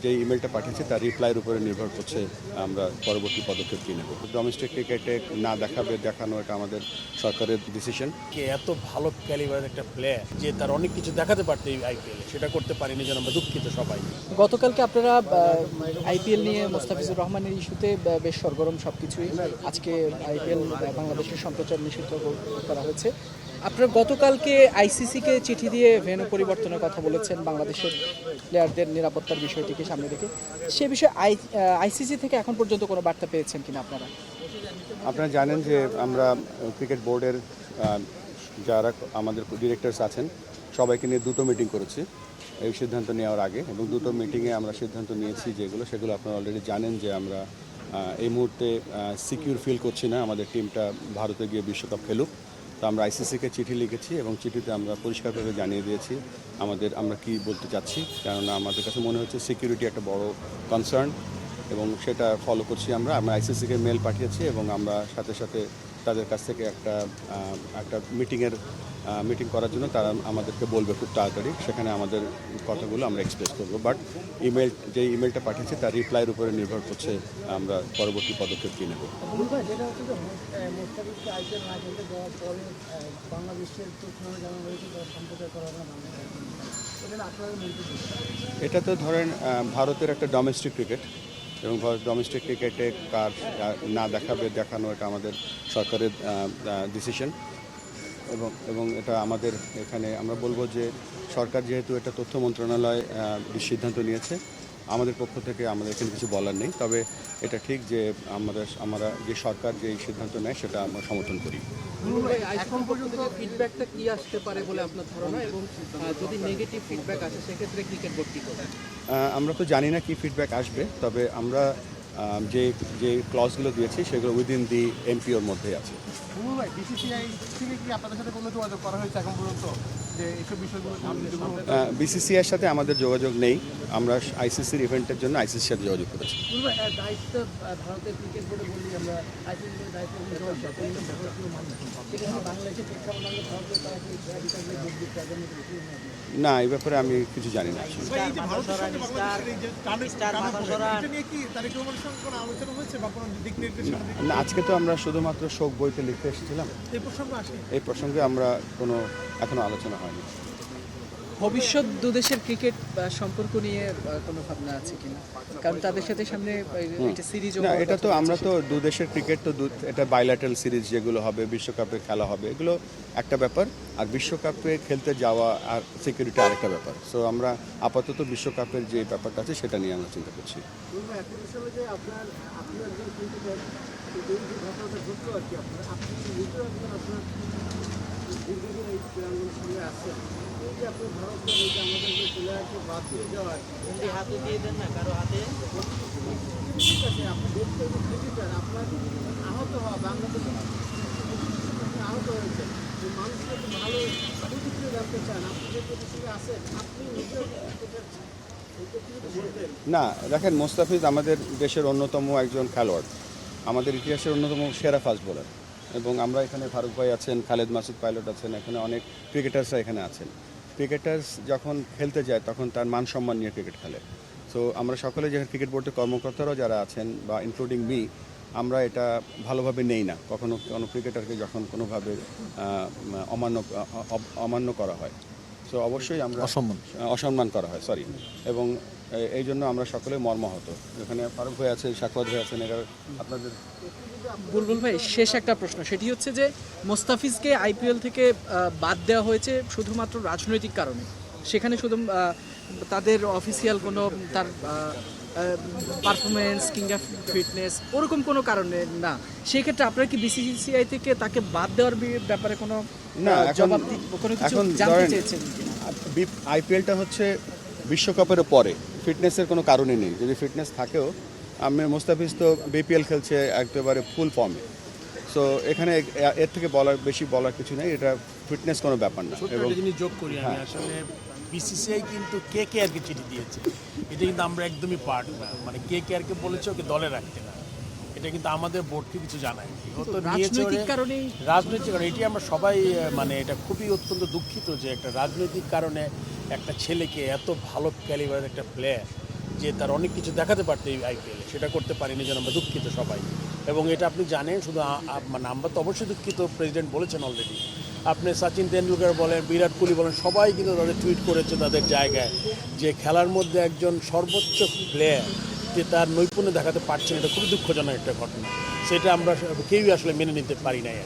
যে ইমেলটা পাঠিয়েছি তার রিপ্লাইয়ের উপরে নির্ভর করছে আমরা পরবর্তী পদক্ষেপ কী নেব। ডোমেস্টিক ক্রিকেটে না দেখানো এটা আমাদের সরকারের ডিসিশন। এত ভালো ক্যালিবারের একটা প্লেয়ার যে তার অনেক কিছু দেখাতে পারতো এই আইপিএলে, সেটা করতে পারেনি, যেন আমরা দুঃখিত সবাই। গতকালকে আপনারা আইপিএল নিয়ে মোস্তাফিজুর রহমানের ইস্যুতে বেশ সরগরম সবকিছুই। আজকে আইপিএল বাংলাদেশের সম্প্রচার নিষিদ্ধ করা হয়েছে। আপনারা গতকালকে আইসিসিকে চিঠি দিয়ে ভেন্যু পরিবর্তনের কথা বলেছেন বাংলাদেশের প্লেয়ারদের নিরাপত্তার বিষয়টিকে সামনে রেখে। সে বিষয়ে আইসিসি থেকে এখন পর্যন্ত কোনো বার্তা পেয়েছেন কিনা আপনারা? আপনারা জানেন যে আমরা ক্রিকেট বোর্ডের যারা আমাদের ডিরেক্টরস আছেন সবাইকে নিয়ে দুটো মিটিং করেছি এই সিদ্ধান্ত নেওয়ার আগে, এবং দুটো মিটিংয়ে আমরা সিদ্ধান্ত নিয়েছি সেগুলো আপনারা অলরেডি জানেন যে আমরা এই মুহূর্তে সিকিউর ফিল করছি না আমাদের টিমটা ভারতে গিয়ে বিশ্বকাপ খেলুক। তো আমরা আইসিসিকে চিঠি লিখেছি এবং চিঠিতে আমরা পরিষ্কারভাবে জানিয়ে দিয়েছি আমরা কি বলতে চাচ্ছি, কেননা আমাদের কাছে মনে হচ্ছে সিকিউরিটি একটা বড় কনসার্ন এবং সেটা ফলো করছি। আমরা আইসিসিকে মেল পাঠিয়েছি এবং আমরা সাথে সাথে তাদের কাছ থেকে একটা মিটিং করার জন্য তারা আমাদেরকে বলবে খুব তাড়াতাড়ি, সেখানে আমাদের কথাগুলো আমরা এক্সপ্রেস করবো। বাট যে ইমেলটা পাঠিয়েছি তার রিপ্লাইয়ের উপরে নির্ভর করছে আমরা পরবর্তী পদক্ষেপ কী নেব। এটা তো ধরেন ভারতের একটা ডোমেস্টিক ক্রিকেট এবং ডোমেস্টিক ক্রিকেটে কার না দেখানো এটা আমাদের সরকারের ডিসিশন এবং এটা আমাদের এখানে আমরা বলবো যে সরকার যেহেতু এটা তথ্য মন্ত্রণালয় সিদ্ধান্ত নিয়েছে, আমাদের পক্ষ থেকে আমাদের এখানে কিছু বলার নেই। তবে এটা ঠিক যে আমরা যে সরকার যে সিদ্ধান্ত নেয় সেটা আমরা সমর্থন করি। এখন পর্যন্ত ফিডব্যাকটা কি আসতে পারে বলে আপনার ধারণা, এবং যদি নেগেটিভ ফিডব্যাক আসে সেক্ষেত্রে ক্রিকেট বোর্ড কী করবে? আমরা তো জানি না কি ফিডব্যাক আসবে, তবে আমরা যে ক্লজগুলো দিয়েছি সেগুলো উইদিন দি এমপিওর মধ্যেই আছে। বিসিসিআইয়ের সাথে আমাদের যোগাযোগ নেই। আমরা আইসিসির ইভেন্টের জন্য আইসিসির সাথে যোগাযোগ করেছি। না, এই ব্যাপারে আমি কিছু জানি না। না, আজকে তো আমরা শুধুমাত্র শোক বইতে লিখতে এসেছিলাম। এই প্রসঙ্গে আমরা এখনো আলোচনা হয়নি। ভবিষ্যৎ দুদেশের ক্রিকেট সম্পর্ক নিয়ে কোনো ভাবনা আছে কিনা? কারণ তাদের সাথে সামনে একটা সিরিজ। না, এটা তো আমরা তো দুদেশের ক্রিকেট তো এটা বাইল্যাটারাল সিরিজ যেগুলো হবে, বিশ্বকাপে খেলা হবে, এগুলো একটা ব্যাপার, আর বিশ্বকাপে খেলতে যাওয়া আর সিকিউরিটি আরেকটা ব্যাপার। সো আমরা আপাতত বিশ্বকাপের যে ব্যাপারটা আছে সেটা নিয়ে আমরা চিন্তা করছি। না, দেখেন, মোস্তাফিজ আমাদের দেশের অন্যতম একজন খেলোয়াড়, আমাদের ইতিহাসের অন্যতম সেরা ফাস্ট বোলার, এবং আমরা এখানে ফারুক ভাই আছেন, খালেদ মাসুদ পাইলট আছেন, এখানে অনেক ক্রিকেটার্সরা এখানে আছেন। ক্রিকেটার্স যখন খেলতে যায় তখন তার মান সম্মান নিয়ে ক্রিকেট খেলে। সো আমরা সকলে যেখানে ক্রিকেট বোর্ডের কর্মকর্তারাও যারা আছেন বা ইনক্লুডিং মি, আমরা এটা ভালোভাবে নেই না কখনো কোনো ক্রিকেটারকে যখন কোনোভাবে অমান্য করা হয়। সো অবশ্যই আমরা অসম্মান করা হয়, সরি, এবং এই জন্য আমরা সকলে মর্মাহত। এখানে ফারুক ভাই আছে, সাকওয়াত ভাই আছেন, এরা আপনাদের। বুলবুল ভাই, শেষ একটা প্রশ্ন, সেটি হচ্ছে যে মোস্তাফিজকে আইপিএল থেকে বাদ দেওয়া হয়েছে শুধুমাত্র রাজনৈতিক কারণে, সেখানে শুধু তাদের অফিসিয়াল কোনো তার পারফরমেন্স কিংবা ফিটনেস ওরকম কোনো কারণে না। সেই ক্ষেত্রে আপনারা কি বিসিসিআই থেকে তাকে বাদ দেওয়ার ব্যাপারে কোনো জবাব কোনো কিছু জানতে চেয়েছেন? আইপিএলটা হচ্ছে বিশ্বকাপের পরে, ফিটনেসের কোনো কারণই নেই। যদি ফিটনেস থাকেও, মোস্তাফিজ তো বিপিএল খেলছে একেবারে ফুল ফর্মে। সো এখানে এর থেকে বেশি বলার কিছু নেই, এটা ফিটনেস কোনো ব্যাপার না। এবং জিনিস যোগ করি আমি, আসলে বিসিসিআই কিন্তু কেকেআরকে চিঠি দিয়েছে, এটা কিন্তু আমরা একদমই পার্ট না, মানে কেকেআরকে বলেছে ওকে দলে রাখতে না, এটা কিন্তু আমাদের বোর্ডকে কিছু জানায়। রাজনৈতিক কারণে এটি আমরা সবাই মানে এটা খুবই অত্যন্ত দুঃখিত যে একটা রাজনৈতিক কারণে একটা ছেলেকে, এত ভালো ক্যালিবারের একটা প্লেয়ার যে তার অনেক কিছু দেখাতে পারতো এই আইপিএলে, সেটা করতে পারিনি, যেন আমরা দুঃখিত সবাই। এবং এটা আপনি জানেন, শুধু মানে আমরা তো অবশ্যই দুঃখিত, প্রেসিডেন্ট বলেছেন অলরেডি। আপনি সচিন তেন্ডুলকর বলেন, বিরাট কোহলি বলেন, সবাই কিন্তু তাদের টুইট করেছে তাদের জায়গায়, যে খেলার মধ্যে একজন সর্বোচ্চ প্লেয়ার যে তার নৈপুণ্য দেখাতে পারছেন, এটা খুবই দুঃখজনক একটা ঘটনা। সেটা আমরা কেউই আসলে মেনে নিতে পারি নাই।